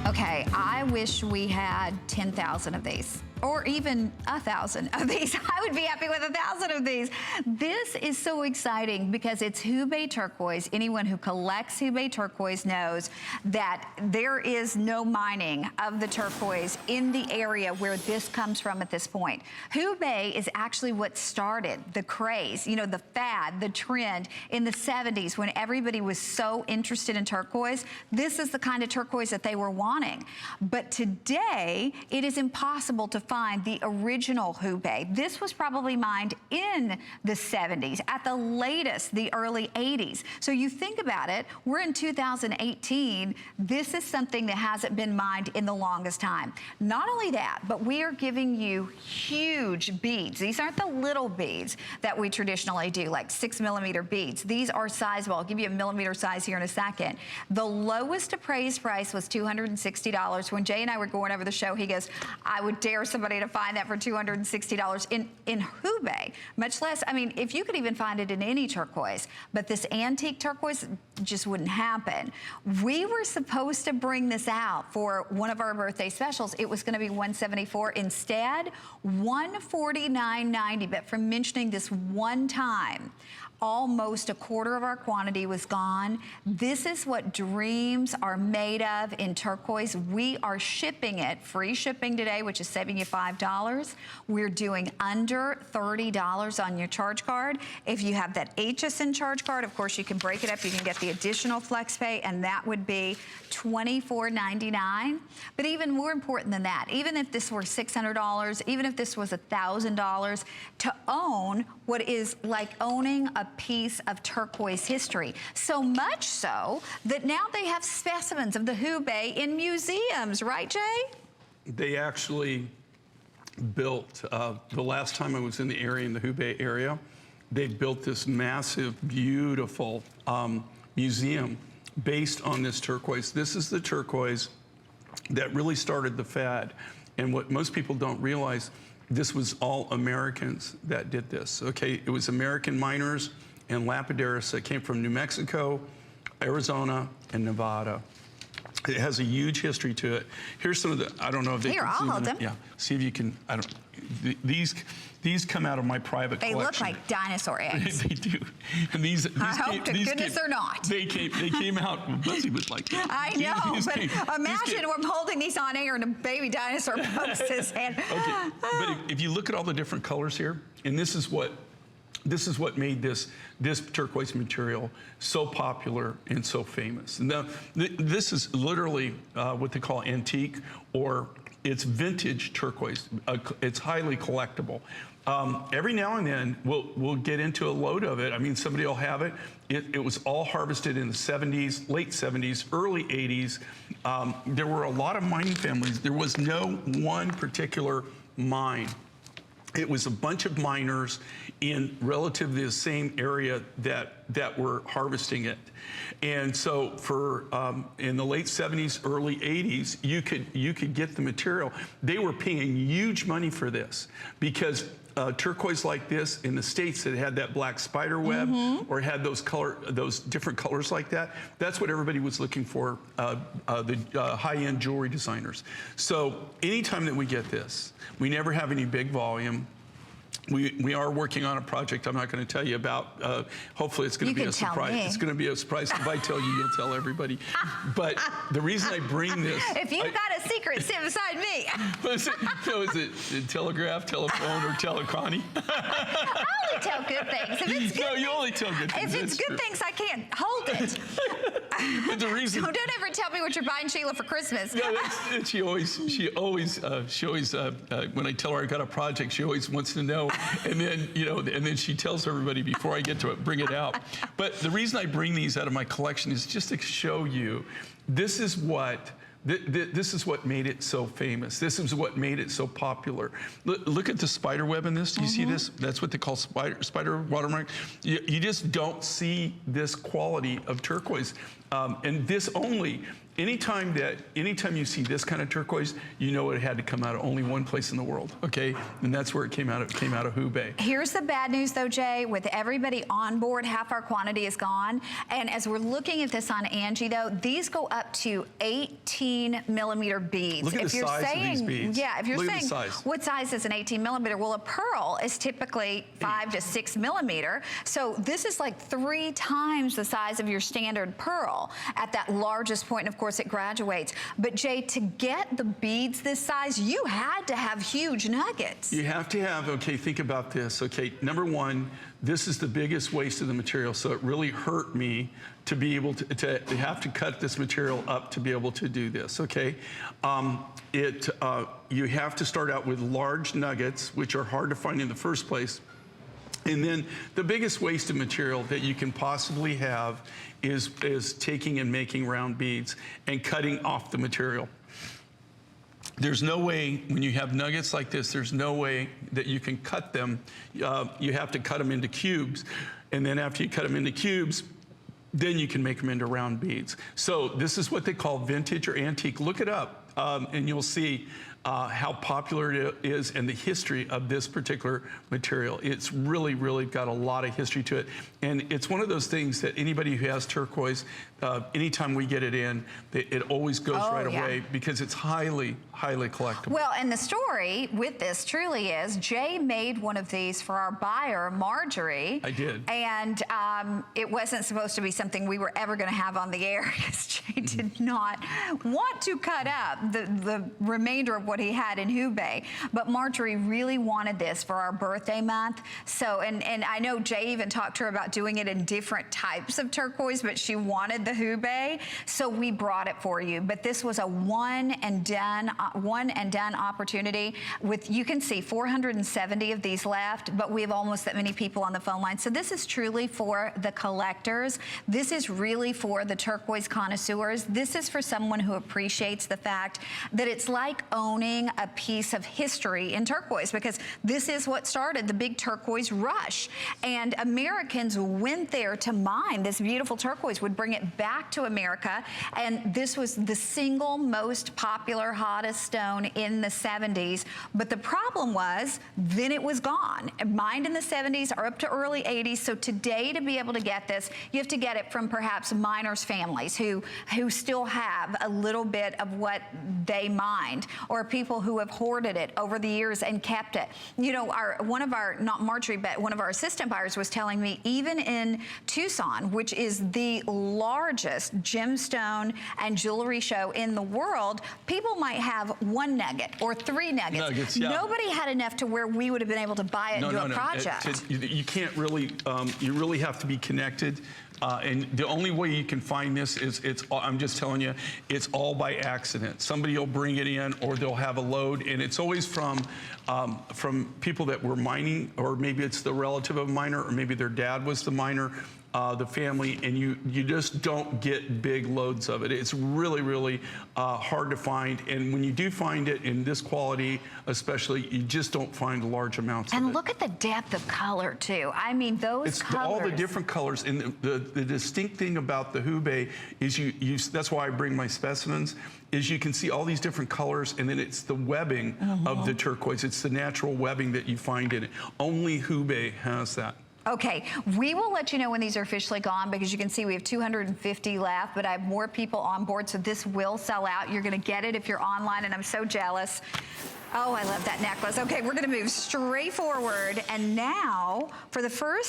Okay, I wish we had 10,000 of these, or even 1,000 of these. I would be happy with 1,000 of these. This is so exciting because it's Hubei Turquoise. Anyone who collects Hubei Turquoise knows that there is no mining of the turquoise in the area where this comes from at this point. Hubei is actually what started the craze, you know, the fad, the trend in the 70s when everybody was so interested in turquoise. This is the kind of turquoise that they were wanting. But today, it is impossible to find the original Hubei. This was probably mined in the 70s, at the latest, the early 80s. So you think about it, we're in 2018. This is something that hasn't been mined in the longest time. Not only that, but we are giving you huge beads. These aren't the little beads that we traditionally do, like 6mm beads. These are sizable. I'll give you a millimeter size here in a second. The lowest appraised price was $260. When Jay and I were going over the show, he goes, I would dare somebody to find that for $260 in Hubei, much less, I mean, if you could even find it in any turquoise, but this antique turquoise just wouldn't happen. We were supposed to bring this out for one of our birthday specials. It was gonna be $174. Instead, $149.90, but from mentioning this one time, almost a quarter of our quantity was gone. This is what dreams are made of in turquoise. We are shipping it, free shipping today, which is saving you $5. We're doing under $30 on your charge card. If you have that HSN charge card, of course, you can break it up. You can get the additional flex pay, and that would be $24.99. But even more important than that, even if this were $600, even if this was $1,000, to own what is like owning a piece of turquoise history. So much so that now they have specimens of the Hubei in museums, right, Jay? They actually built, the last time I was in the area, in the Hubei area, they built this massive, beautiful museum based on this turquoise. This is the turquoise that really started the fad. And what most people don't realize, this was all Americans that did this, okay? It was American miners and lapidaries that came from New Mexico, Arizona, and Nevada. It has a huge history to it. Here's some of the, I don't know if they can zoom I'll hold in. them. Yeah, see if you can, I don't, these come out of my private collection. They look like dinosaur eggs. They do. And these I hope to goodness they're not. They came out, Buzzy was like, I know, but imagine we're holding these on air and a baby dinosaur pokes his head. Okay, but if you look at all the different colors here, and this is what made this turquoise material so popular and so famous. Now, this is literally what they call antique, or it's vintage turquoise. It's highly collectible. Every now and then, we'll get into a load of it. I mean, somebody will have it. It was all harvested in the 70s, late 70s, early 80s. There were a lot of mining families. There was no one particular mine. It was a bunch of miners in relatively the same area that were harvesting it. And so for in the late 70s, early 80s, you could get the material. They were paying huge money for this because turquoise like this in the States that had that black spider web or had those different colors like that, that's what everybody was looking for, the high-end jewelry designers. So anytime that we get this, we never have any big volume. We are working on a project I'm not going to tell you about. Hopefully it's going to be a surprise. It's going to be a surprise. If I tell you, you'll tell everybody. But the reason I bring this... If you've got a secret, sit beside me. Is it telegraph, telephone, or teleconnie? I only tell good things. If it's good no, you only tell good things. If it's good things, I can't hold it. But the reason... So don't ever tell me what you're buying Sheila for Christmas. No, she always, when I tell her I got a project, she always wants to know. And then, you know, and then she tells everybody before I get to it, bring it out. But the reason I bring these out of my collection is just to show you, this is what made it so famous. This is what made it so popular. Look at the spider web in this. Do you see this? That's what they call spider watermark. You just don't see this quality of turquoise. And this only anytime you see this kind of turquoise, you know it had to come out of only one place in the world, okay? And that's where it came out of. It came out of Hubei. Here's the bad news though, Jay, with everybody on board, half our quantity is gone. And as we're looking at this on Angie though, these go up to 18mm beads. Look at the size of these beads. Yeah, if you're Look at saying, the size. what size is an 18mm? Well, a pearl is typically 5 to 6mm. So this is like 3 times the size of your standard pearl at that largest point. And of course, it graduates. But Jay, to get the beads this size, you had to have huge nuggets. You have to have, okay, think about this. Okay, number one, this is the biggest waste of the material, so it really hurt me to be able to have to cut this material up to be able to do this, okay? You have to start out with large nuggets, which are hard to find in the first place. And then the biggest waste of material that you can possibly have is taking and making round beads and cutting off the material. There's no way, when you have nuggets like this, there's no way that you can cut them. You have to cut them into cubes. And then after you cut them into cubes, then you can make them into round beads. So this is what they call vintage or antique. Look it up, and you'll see how popular it is and the history of this particular material. It's really, really got a lot of history to it. And it's one of those things that anybody who has turquoise, anytime we get it in, it always goes right away because it's highly, highly collectible. Well, and the story with this truly is Jay made one of these for our buyer, Marjorie. I did. And it wasn't supposed to be something we were ever going to have on the air because Jay did not want to cut up the remainder of what he had in Hubei. But Marjorie really wanted this for our birthday month. So, and I know Jay even talked to her about doing it in different types of turquoise, but she wanted the Hubei, so we brought it for you. But this was a one and done opportunity. With, you can see 470 of these left, but we have almost that many people on the phone line. So this is truly for the collectors. This is really for the turquoise connoisseurs. This is for someone who appreciates the fact that it's like owning a piece of history in turquoise, because this is what started the big turquoise rush. And Americans went there to mine this beautiful turquoise, would bring it back to America. And this was the single most popular, hottest stone in the 70s. But the problem was, then it was gone. Mined in the 70s or up to early 80s. So today, to be able to get this, you have to get it from perhaps miners' families who still have a little bit of what they mined, or people who have hoarded it over the years and kept it. You know, one of our, not Marjorie, but one of our assistant buyers was telling me, even in Tucson, which is the largest gemstone and jewelry show in the world, people might have 1 nugget or 3 nuggets. Nobody had enough to where we would have been able to buy it and do a project. You can't really, you really have to be connected. And the only way you can find this is, I'm just telling you, it's all by accident. Somebody will bring it in, or they'll have a load, and it's always from people that were mining, or maybe it's the relative of a miner, or maybe their dad was the miner, the family, and you just don't get big loads of it. It's really, really hard to find, and when you do find it in this quality, especially, you just don't find large amounts of it. And look at the depth of color, too. I mean, those colors. All the different colors, and the distinct thing about the Hubei is that's why I bring my specimens, is you can see all these different colors, and then it's the webbing of the turquoise. It's the natural webbing that you find in it. Only Hubei has that. Okay, we will let you know when these are officially gone, because you can see we have 250 left, but I have more people on board, so this will sell out. You're gonna get it if you're online, and I'm so jealous. Oh, I love that necklace. Okay, we're gonna move straight forward, and now for the first